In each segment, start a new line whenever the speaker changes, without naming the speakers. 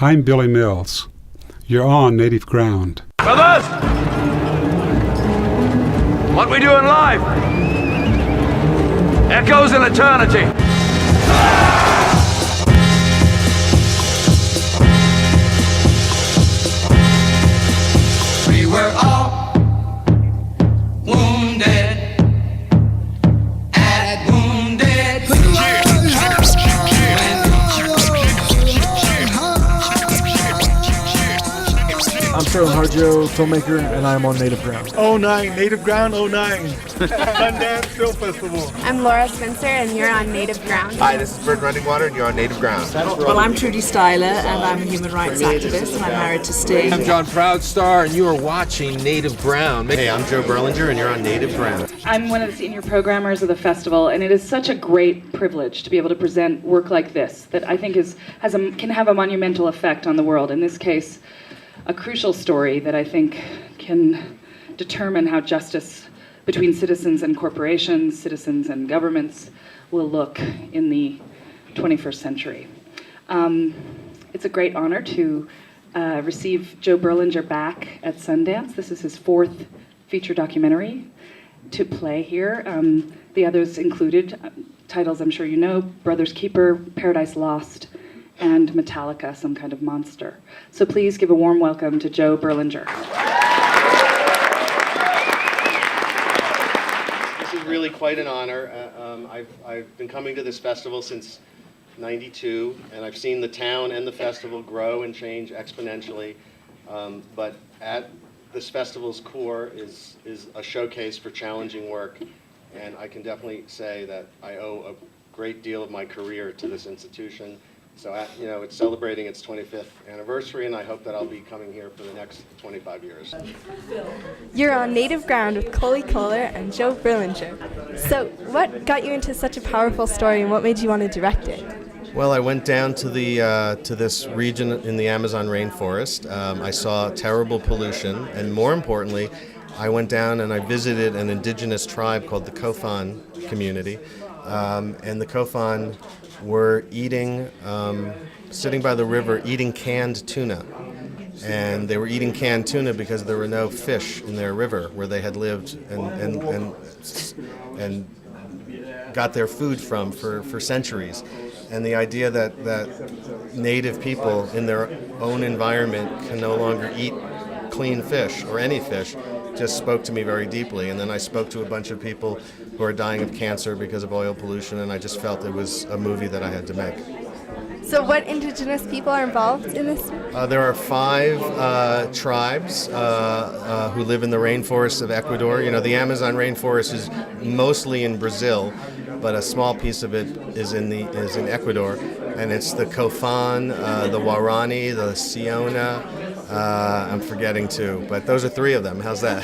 I'm Billy Mills. You're on native ground.
Brothers! What we do in life echoes in eternity.
We were all wounded at Wounded.
I'm Sterling Harjo, filmmaker, and I'm on Native Ground.
09, Native Ground 09. Sundance Film Festival.
I'm Laura Spencer, and you're on Native Ground.
Hi, this is Bird Running Water, and you're on Native Ground.
Well, I'm Trudy Stiller, and I'm a human rights activist, and I'm married to Steve.
I'm John Proudstar, and you are watching Native Ground.
Hey, I'm Joe Berlinger, and you're on Native Ground.
I'm one of the senior programmers of the festival, and it is such a great privilege to be able to present work like this that I think can have a monumental effect on the world. In this case, a crucial story that I think can determine how justice between citizens and corporations, citizens and governments will look in the 21st century. It's a great honor to receive Joe Berlinger back at Sundance. This is his fourth feature documentary to play here. The others included titles I'm sure you know: Brother's Keeper, Paradise Lost, and Metallica, Some Kind of Monster. So please give a warm welcome to Joe Berlinger.
This is really quite an honor. I've been coming to this festival since '92, and I've seen the town and the festival grow and change exponentially. But at this festival's core is a showcase for challenging work, and I can definitely say that I owe a great deal of my career to this institution. So, it's celebrating its 25th anniversary, and I hope that I'll be coming here for the next 25 years.
You're on Native Ground with Koleyna Kohler and Joe Berlinger. So, what got you into such a powerful story, and what made you want to direct it?
Well, I went down to this region in the Amazon rainforest. I saw terrible pollution, and more importantly, I went down and I visited an indigenous tribe called the Kofan community, and the Kofan were sitting by the river, eating canned tuna. And they were eating canned tuna because there were no fish in their river where they had lived and got their food from for centuries. And the idea that native people in their own environment can no longer eat clean fish or any fish just spoke to me very deeply. And then I spoke to a bunch of people who are dying of cancer because of oil pollution, and I just felt it was a movie that I had to make.
So what indigenous people are involved in this?
There are 5 tribes who live in the rainforests of Ecuador. The Amazon rainforest is mostly in Brazil, but a small piece of it is in Ecuador, and it's the Kofan, the Warani, the Siona. I'm forgetting 2, but those are 3 of them. How's that?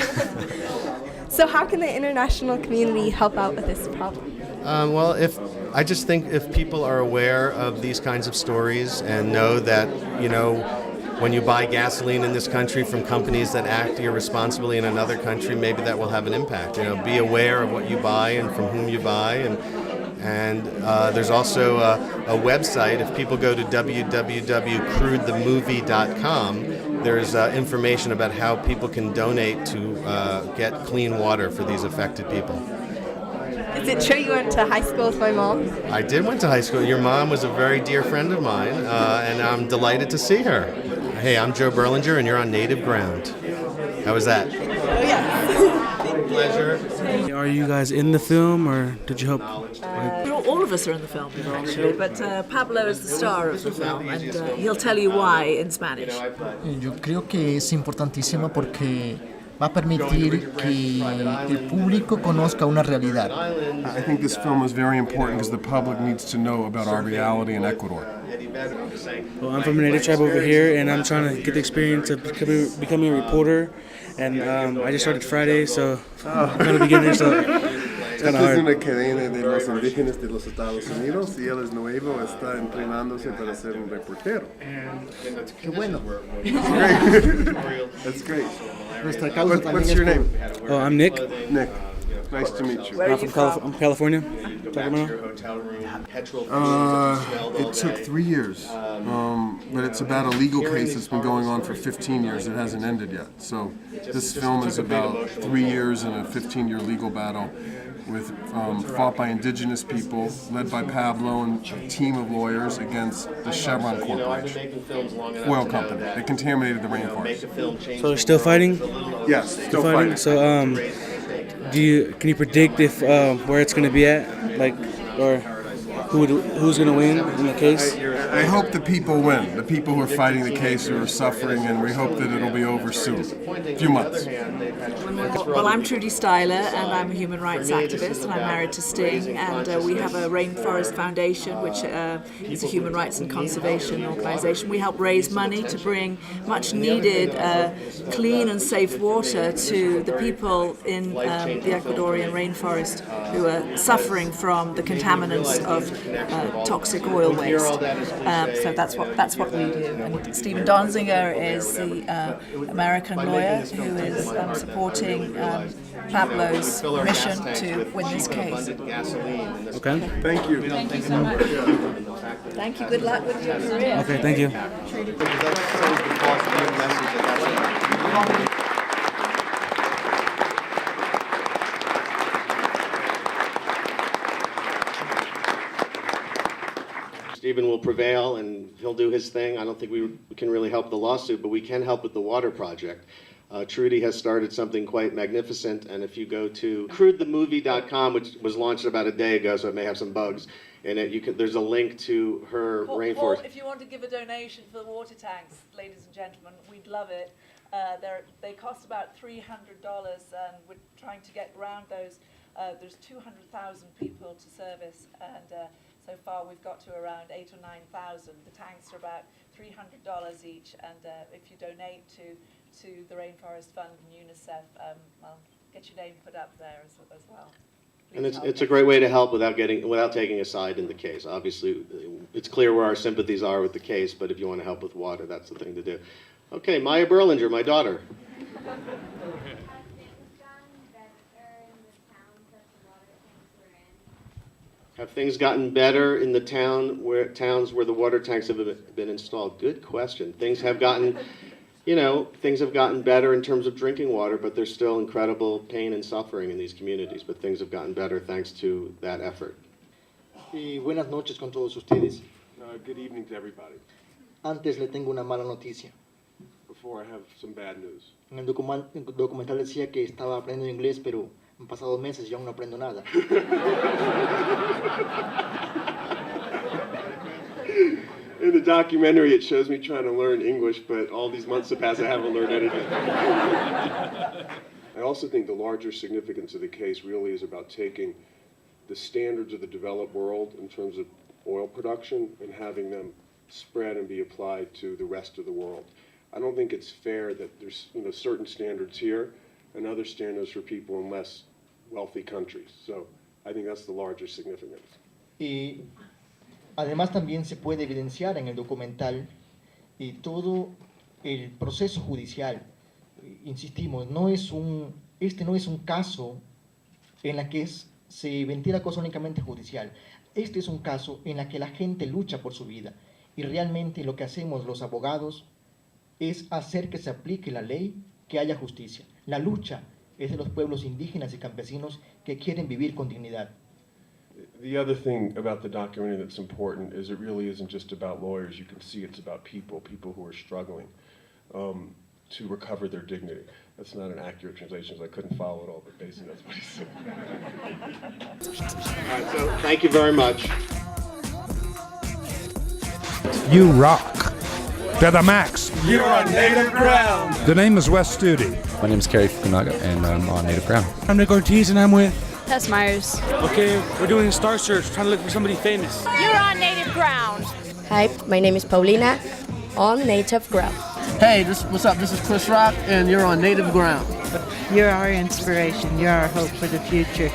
So how can the international community help out with this problem?
Well, I just think if people are aware of these kinds of stories and know that, when you buy gasoline in this country from companies that act irresponsibly in another country, maybe that will have an impact. Be aware of what you buy and from whom you buy. And there's also a website. If people go to www.crudethemovie.com, there's information about how people can donate to get clean water for these affected people.
Is it true you went to high school with my mom?
I did went to high school. Your mom was a very dear friend of mine, and I'm delighted to see her. Hey, I'm Joe Berlinger, and you're on Native Ground. How was that?
Oh, yeah.
Pleasure.
Are you guys in the film, or did you help?
All of us are in the film, actually, but Pablo is the star of the film, and he'll tell you why in Spanish.
Yo creo que es importantísima porque va a permitir que el público conozca una realidad.
I think this film is very important because the public needs to know about our reality in Ecuador.
Well, I'm from a native tribe over here, and I'm trying to get the experience of becoming a reporter. And I just started Friday, so I'm kind of beginner, so it's kind of hard.
Es una cadena de los indígenas de los Estados Unidos y él es nuevo, está entrenándose para ser un reportero.
Qué bueno.
That's great.
Nuestra causa
What's your name?
Oh, I'm Nick.
Nick. Nice to meet you.
Where are
I'm
you
from I'm California.
Sacramento. Hotel room, petrol
It took 3 years, but it's about a legal case that's been going on for 15 years. It hasn't ended yet. So this film is about 3 years in a 15-year legal battle with fought by indigenous people, led by Pablo and a team of lawyers against the Chevron Corporation, oil company. They contaminated the rainforest.
So they're still fighting?
Yes, still fighting.
So can you predict if where it's going to be at, like, or who's going to win in the case?
I hope the people win. The people who are fighting the case who are suffering, and we hope that it'll be over soon. A few months.
Well, I'm Trudy Stiller, and I'm a human rights activist, and I'm married to Sting, and we have a Rainforest Foundation, which is a human rights and conservation organisation. We help raise money to bring much needed clean and safe water to the people in the Ecuadorian rainforest who are suffering from the contaminants of toxic oil waste. So that's what we do. And Stephen Donziger is the American lawyer who is supporting Pablo's mission to win this case.
Okay.
Thank you.
Thank you so much. Thank you. Good luck with your career.
Okay, thank you.
Stephen will prevail, and he'll do his thing. I don't think we can really help the lawsuit, but we can help with the water project. Trudy has started something quite magnificent, and if you go to crudethemovie.com, which was launched about a day ago, so it may have some bugs in it, there's a link to her rainforest.
Paul, if you want to give a donation for the water tanks, ladies and gentlemen, we'd love it. They cost about $300, and we're trying to get around those. There's 200,000 people to service, and so far we've got to around 8,000 or 9,000. The tanks are about $300 each, and if you donate to the Rainforest Fund and UNICEF, I'll get your name put up there as well.
And it's a great way to help without taking a side in the case. Obviously, it's clear where our sympathies are with the case, but if you want to help with water, that's the thing to do. Okay, Maya Berlinger, my daughter. Have things gotten better in the towns where the water tanks have been installed? Good question. Things have gotten better in terms of drinking water, but there's still incredible pain and suffering in these communities. But things have gotten better thanks to that effort.
Y buenas noches con todos ustedes.
Good evening to everybody.
Antes le tengo una mala noticia.
Before I have some bad news.
En el documental decía que estaba aprendiendo inglés, pero han pasado meses y aún no aprendo nada.
In the documentary, it shows me trying to learn English, but all these months have passed, I haven't learned anything. I also think the larger significance of the case really is about taking the standards of the developed world in terms of oil production and having them spread and be applied to the rest of the world. I don't think it's fair that there's certain standards here and other standards for people in less wealthy countries. So I think that's the larger significance.
Y además también se puede evidenciar en el documental todo el proceso judicial. Insistimos, este no es un caso en la que se ventila cosa únicamente judicial. Este es un caso en la que la gente lucha por su vida y realmente lo que hacemos los abogados es hacer que se aplique la ley, que haya justicia. La lucha es de los pueblos indígenas y campesinos que quieren vivir con dignidad.
The other thing about the documentary that's important is it really isn't just about lawyers. You can see it's about people who are struggling to recover their dignity. That's not an accurate translation, so I couldn't follow it all, but basically that's what he said.
All right, so thank you very much.
You rock. To the max.
You're on native ground.
The name is Wes Studi.
My name is Kerry Fukunaga, and I'm on native ground.
I'm Nick Ortiz, and I'm with
Tess Myers.
Okay, we're doing a star search, trying to look for somebody famous.
You're on native ground.
Hi, my name is Paulina, on native ground.
Hey, what's up? This is Chris Rock, and you're on native ground.
You're our inspiration. You're our hope for the future.